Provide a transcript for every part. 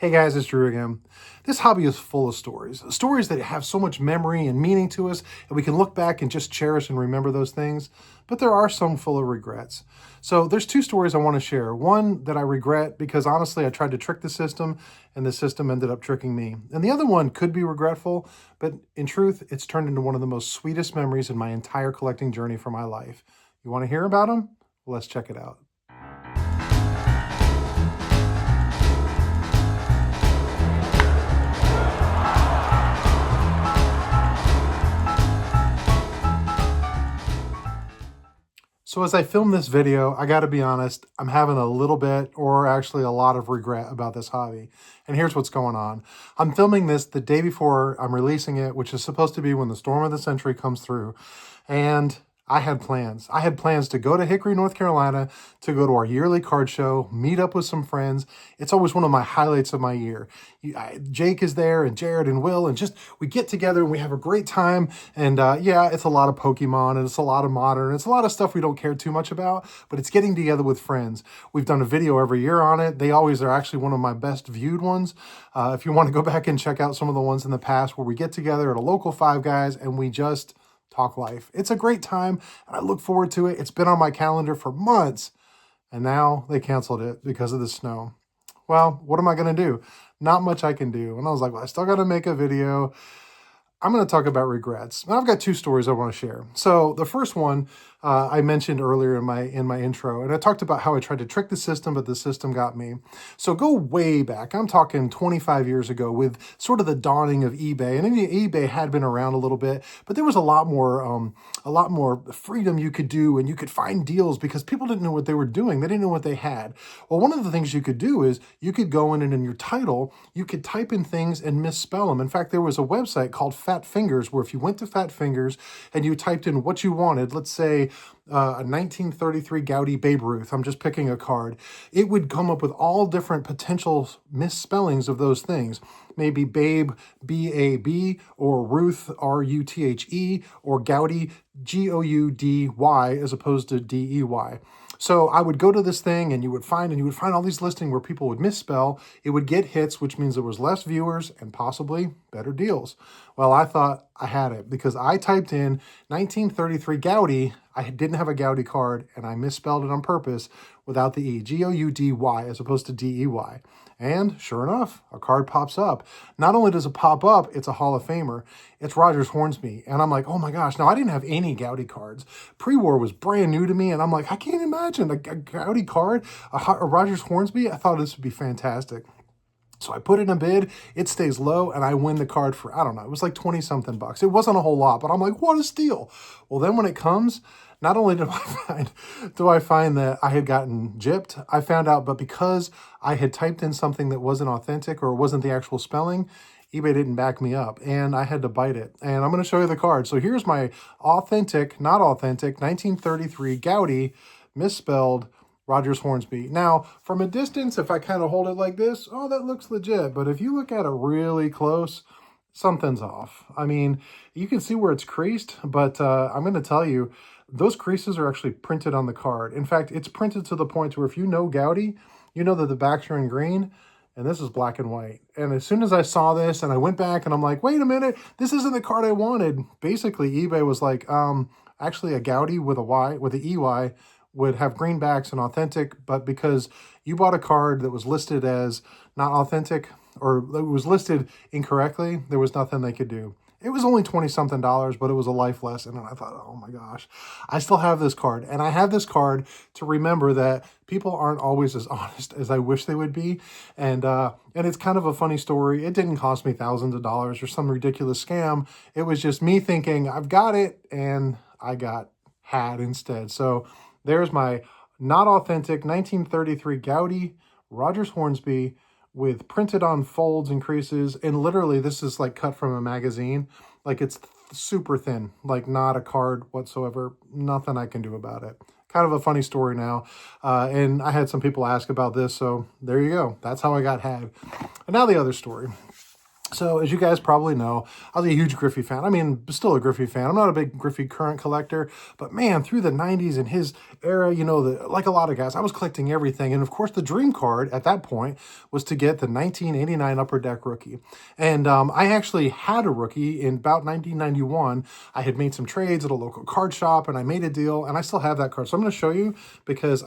Hey guys, it's Drew again. This hobby is full of stories that have so much memory and meaning to us, and we can look back and just cherish and remember those things, but there are some full of regrets. So there's two stories I want to share. One that I regret because honestly I tried to trick the system and the system ended up tricking me. And the other one could be regretful, but in truth, it's turned into one of the most sweetest memories in my entire collecting journey for my life. You want to hear about them? Well, let's check it out. So as I film this video, I gotta be honest, I'm having a little bit, or actually a lot of regret about this hobby. And here's what's going on. I'm filming this the day before I'm releasing it, which is supposed to be when the storm of the century comes through. And I had plans. I had plans to go to Hickory, North Carolina, to go to our yearly card show, meet up with some friends. It's always one of my highlights of my year. Jake is there, and Jared and Will, and just we get together and we have a great time. And yeah, it's a lot of Pokemon, and it's a lot of modern. It's a lot of stuff we don't care too much about, but it's getting together with friends. We've done a video every year on it. They always are actually one of my best viewed ones. If you want to go back and check out some of the ones in the past where we get together at a local Five Guys and we just talk life. It's a great time, and I look forward to it. It's been on my calendar for months, and now they canceled it because of the snow. Well, what am I going to do? Not much I can do. And I was like, well, I still got to make a video. I'm going to talk about regrets. And I've got two stories I want to share. So the first one I mentioned earlier in my intro, and I talked about how I tried to trick the system, but the system got me. So go way back. I'm talking 25 years ago with sort of the dawning of eBay. And eBay had been around a little bit, but there was a lot more freedom you could do, and you could find deals because people didn't know what they were doing. They didn't know what they had. Well, one of the things you could do is you could go in and in your title, you could type in things and misspell them. In fact, there was a website called Fat Fingers where if you went to Fat Fingers and you typed in what you wanted, let's say a 1933 Gaudy Babe Ruth, I'm just picking a card, it would come up with all different potential misspellings of those things. Maybe Babe, B-A-B, or Ruth, R-U-T-H-E, or Gaudy, G-O-U-D-Y, as opposed to D-E-Y. So I would go to this thing and you would find all these listings where people would misspell. It would get hits, which means there was less viewers and possibly better deals. Well, I thought I had it because I typed in 1933 Gaudy. I didn't have a Gaudy card and I misspelled it on purpose without the E, G-O-U-D-Y as opposed to D-E-Y. And sure enough, a card pops up. Not only does it pop up, it's a Hall of Famer. It's Rogers Hornsby. And I'm like, oh my gosh. Now, I didn't have any Gaudy cards. Pre-war was brand new to me. And I'm like, I can't imagine a Gaudy card, a Rogers Hornsby. I thought this would be fantastic. So I put in a bid, it stays low, and I win the card for, I don't know, it was like 20 something bucks. It wasn't a whole lot, but I'm like, what a steal. Well, then when it comes, not only do I find that I had gotten gypped, I found out, but because I had typed in something that wasn't authentic or wasn't the actual spelling, eBay didn't back me up and I had to bite it. And I'm going to show you the card. So here's my authentic, not authentic, 1933 Gaudy, misspelled Rogers Hornsby. Now, from a distance, if I kind of hold it like this, oh, that looks legit. But if you look at it really close, something's off. I mean, you can see where it's creased, but I'm going to tell you, those creases are actually printed on the card. In fact, it's printed to the point where if you know Gaudy, you know that the backs are in green, and this is black and white. And as soon as I saw this, and I went back, and I'm like, wait a minute, this isn't the card I wanted. Basically, eBay was like, actually a Gaudy with a Y, with an EY, would have greenbacks and authentic, but because you bought a card that was listed as not authentic, or it was listed incorrectly, there was nothing they could do. It was only 20 something dollars, but it was a life lesson. And I thought, oh my gosh, I still have this card. And I have this card to remember that people aren't always as honest as I wish they would be. And it's kind of a funny story. It didn't cost me thousands of dollars or some ridiculous scam. It was just me thinking, I've got it, and I got had instead. So there's my not authentic 1933 Gaudy Rogers Hornsby with printed on folds and creases. And literally this is like cut from a magazine. Like it's super thin, like not a card whatsoever. Nothing I can do about it. Kind of a funny story now. And I had some people ask about this. So there you go. That's how I got had. And now the other story. So, as you guys probably know, I was a huge Griffey fan. I mean, still a Griffey fan. I'm not a big Griffey current collector, but man, through the 90s and his era, like a lot of guys, I was collecting everything. And of course, the dream card at that point was to get the 1989 Upper Deck rookie. And I actually had a rookie in about 1991. I had made some trades at a local card shop and I made a deal, and I still have that card. So I'm going to show you because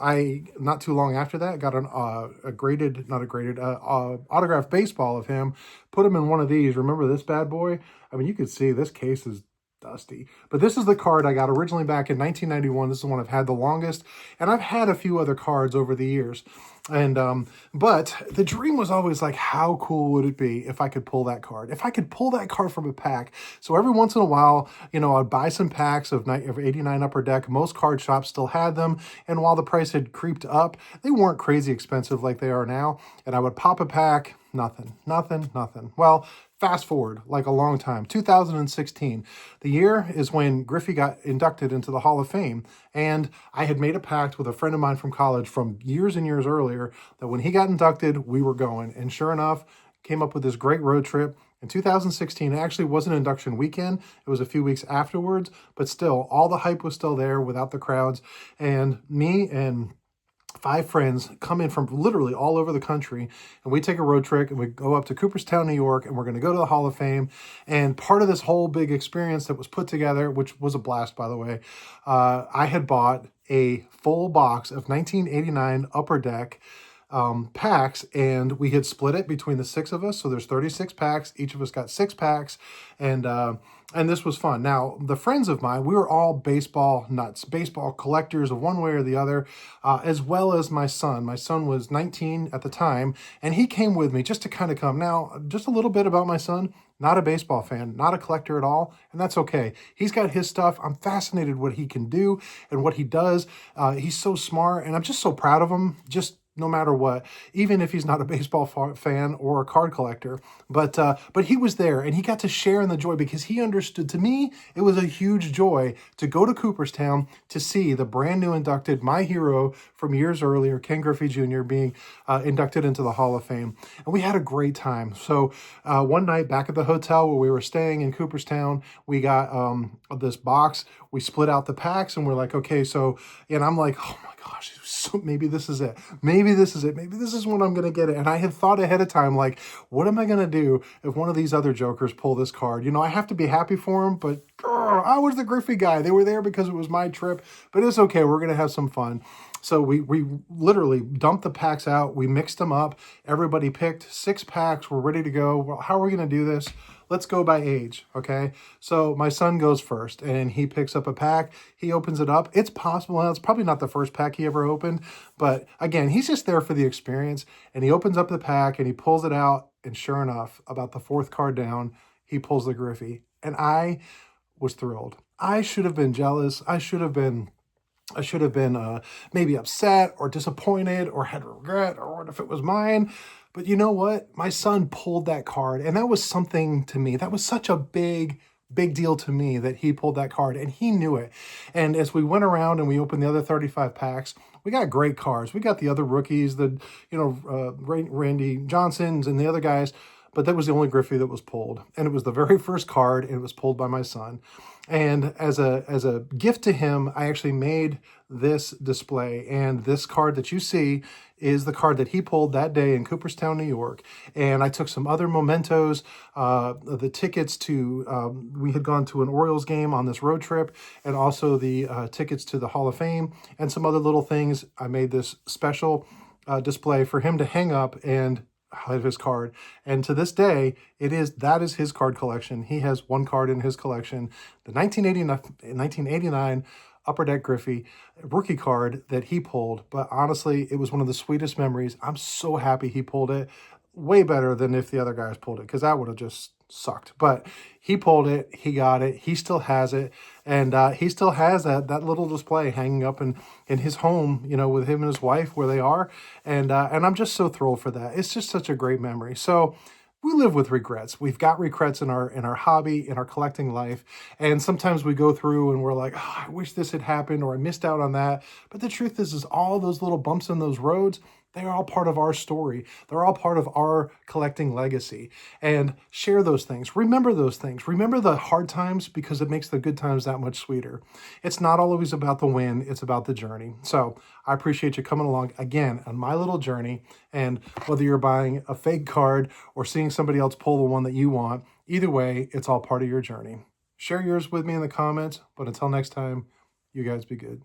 not too long after that, got autographed baseball of him, put him in one of these. Remember this bad boy? I mean, you can see this case is dusty. But this is the card I got originally back in 1991. This is the one I've had the longest. And I've had a few other cards over the years. And but the dream was always like, how cool would it be if I could pull that card? If I could pull that card from a pack. So every once in a while, I'd buy some packs of 89 Upper Deck. Most card shops still had them. And while the price had creeped up, they weren't crazy expensive like they are now. And I would pop a pack. Nothing. Well, fast forward like a long time, 2016. The year is when Griffey got inducted into the Hall of Fame. And I had made a pact with a friend of mine from college from years and years earlier that when he got inducted, we were going. And sure enough, came up with this great road trip. In 2016, it actually wasn't induction weekend. It was a few weeks afterwards. But still, all the hype was still there without the crowds. And me and 5 friends come in from literally all over the country, and we take a road trip and we go up to Cooperstown, New York, and we're going to go to the Hall of Fame. And part of this whole big experience that was put together, which was a blast, by the way, I had bought a full box of 1989 Upper Deck packs, and we had split it between the 6 of us. So there's 36 packs. Each of us got 6 packs, and this was fun. Now, the friends of mine, we were all baseball nuts, baseball collectors of one way or the other, as well as my son. My son was 19 at the time, and he came with me just to kind of come. Now, just a little bit about my son. Not a baseball fan, not a collector at all, and that's okay. He's got his stuff. I'm fascinated what he can do and what he does. He's so smart, and I'm just so proud of him, just no matter what, even if he's not a baseball fan or a card collector. But he was there, and he got to share in the joy because he understood. To me, it was a huge joy to go to Cooperstown to see the brand new inducted, my hero from years earlier, Ken Griffey Jr., being inducted into the Hall of Fame. And we had a great time. So one night back at the hotel where we were staying in Cooperstown, we got this box. We split out the packs, and we're like, okay, so, and I'm like, oh my gosh, so maybe this is it. Maybe this is it. Maybe this is when I'm going to get it. And I had thought ahead of time, like, what am I going to do if one of these other jokers pull this card? I have to be happy for him, but I was the Griffey guy. They were there because it was my trip, but it's okay. We're going to have some fun. So we literally dumped the packs out. We mixed them up. Everybody picked 6 packs. We're ready to go. Well, how are we going to do this? Let's go by age, okay? So my son goes first, and he picks up a pack. He opens it up. It's possible. Well, it's probably not the first pack he ever opened, but again, he's just there for the experience. And he opens up the pack, and he pulls it out, and sure enough, about the 4th card down, he pulls the Griffey. And I was thrilled. I should have been jealous. I should have been maybe upset or disappointed or had regret, or what if it was mine. But you know what? My son pulled that card, and that was something to me. That was such a big deal to me that he pulled that card, and he knew it. And as we went around and we opened the other 35 packs, we got great cards. We got the other rookies, Randy Johnsons and the other guys, but that was the only Griffey that was pulled. And it was the very first card, and it was pulled by my son. And as a gift to him, I actually made this display. And this card that you see is the card that he pulled that day in Cooperstown, New York. And I took some other mementos, the tickets to, we had gone to an Orioles game on this road trip, and also the tickets to the Hall of Fame, and some other little things. I made this special display for him to hang up and highlight his card. And to this day, that is his card collection. He has one card in his collection, the 1989 Upper Deck Griffey rookie card that he pulled. But honestly, it was one of the sweetest memories. I'm so happy he pulled it. Way better than if the other guys pulled it, because that would have just sucked. But he pulled it, he got it, he still has it, and he still has that little display hanging up in his home, with him and his wife where they are, and I'm just so thrilled for that. It's just such a great memory. So we live with regrets. We've got regrets in our hobby, in our collecting life, and sometimes we go through and we're like, I wish this had happened, or I missed out on that. But the truth is all those little bumps in those roads, They're all part of our story. They're all part of our collecting legacy. And share those things. Remember those things. Remember the hard times because it makes the good times that much sweeter. It's not always about the win, it's about the journey. So I appreciate you coming along again on my little journey. And whether you're buying a fake card or seeing somebody else pull the one that you want, either way, it's all part of your journey. Share yours with me in the comments. But until next time, you guys be good.